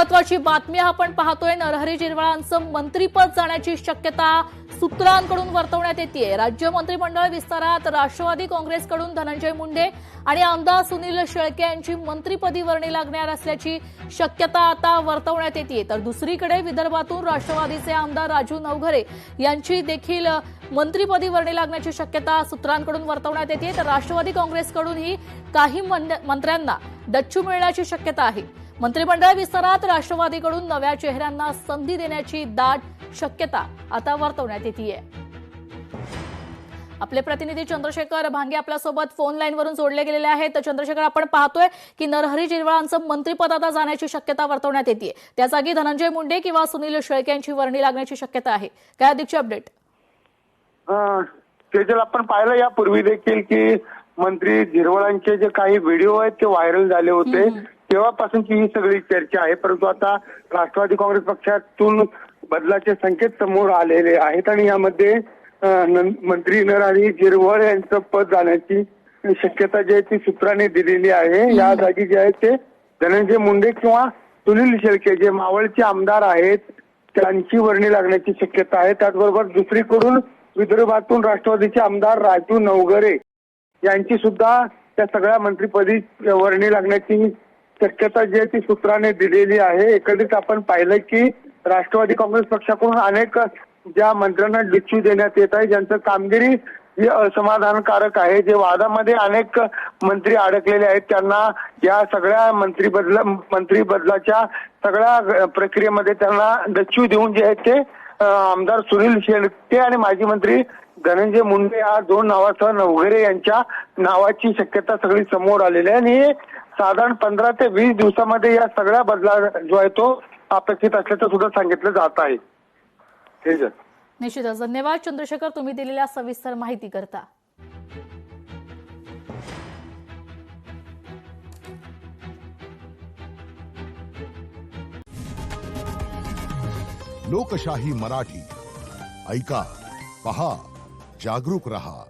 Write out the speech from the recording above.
महत्वाची बातमी आपण पाहतोय, नरहरी झिरवाळांचं मंत्रिपद जाण्याची शक्यता सूत्रांकडून वर्तवण्यात येते। राज्य मंत्रिमंडळ विस्तारात राष्ट्रवादी काँग्रेसकडून धनंजय मुंडे आणि आमदार सुनील शेळके यांची मंत्रिपदी वर्णी लागणार असल्याची शक्यता आता वर्तवण्यात येते। तर दुसरीकडे विदर्भातून राष्ट्रवादीचे आमदार राजू नवघरे यांची देखील मंत्रिपदी वर्णी लागण्याची शक्यता सूत्रांकडून वर्तवण्यात येते। तर राष्ट्रवादी काँग्रेसकडूनही काही मंत्र्यांना डच्चू मिळण्याची शक्यता आहे। मंत्रिमंडळ विस्तारात राष्ट्रवादीकडून नव्या चेहऱ्यांना संधी देण्याची दाट शक्यता आता वर्तवण्यात येते। आपले प्रतिनिधी चंद्रशेखर भांगे आपल्यासोबत फोन लाईनवरून जोडले गेलेले आहेत। तर चंद्रशेखर, आपण पाहतोय की नरहरी झिरवाळांचं मंत्रिपद आता जाण्याची शक्यता वर्तवण्यात येते। त्या जागी धनंजय मुंडे किंवा सुनील शेळके यांची वर्णी लागण्याची शक्यता आहे। काय अधिकची अपडेट? तेजल, आपण पाहिलं यापूर्वी देखील की मंत्री झिरवाळांचे जे काही व्हिडिओ आहेत ते व्हायरल झाले होते, तेव्हापासूनची ही सगळी चर्चा आहे। परंतु आता राष्ट्रवादी काँग्रेस पक्षातून बदलाचे संकेत समोर आलेले आहेत आणि यामध्ये मंत्री नरहरी झिरवाळ यांचं पद जाण्याची शक्यता जी आहे ती सूत्रांनी दिलेली आहे। या जागी जे आहे ते धनंजय मुंडे किंवा सुनील शेळके जे मावळचे आमदार आहेत त्यांची वर्णी लागण्याची शक्यता आहे। त्याचबरोबर दुसरीकडून विदर्भातून राष्ट्रवादीचे आमदार राजू नवघरे यांची सुद्धा त्या सगळ्या मंत्रिपदी वर्णी लागण्याची शक्यता जी आहे ती सूत्राने दिलेली आहे। एकंदरीत आपण पाहिलं की राष्ट्रवादी काँग्रेस पक्षाकडून अनेक ज्या मंत्र्यांना डच्चू देण्यात येत आहे, ज्यांचं कामगिरी ही असमाधानकारक आहे, जे वादामध्ये अनेक मंत्री अडकलेले आहेत, त्यांना या सगळ्या मंत्री बदलाच्या सगळ्या प्रक्रियेमध्ये त्यांना डच्चू देऊन जे आहे ते आमदार सुनील शेळके आणि माजी मंत्री धनंजय मुंडे या दोन नावासह नवघरे यांच्या नावाची शक्यता सगळी समोर आलेली आहे आणि साधारण 15 ते 20 दिवसामध्ये या सगळ्या बदला जो आहे तो अपेक्षित असल्याचं सुद्धा सांगितलं जात आहे। निश्चितच धन्यवाद चंद्रशेखर, तुम्ही दिलेल्या सविस्तर माहिती करता। लोकशाही मराठी ऐका, पहा, जागरूक रहा।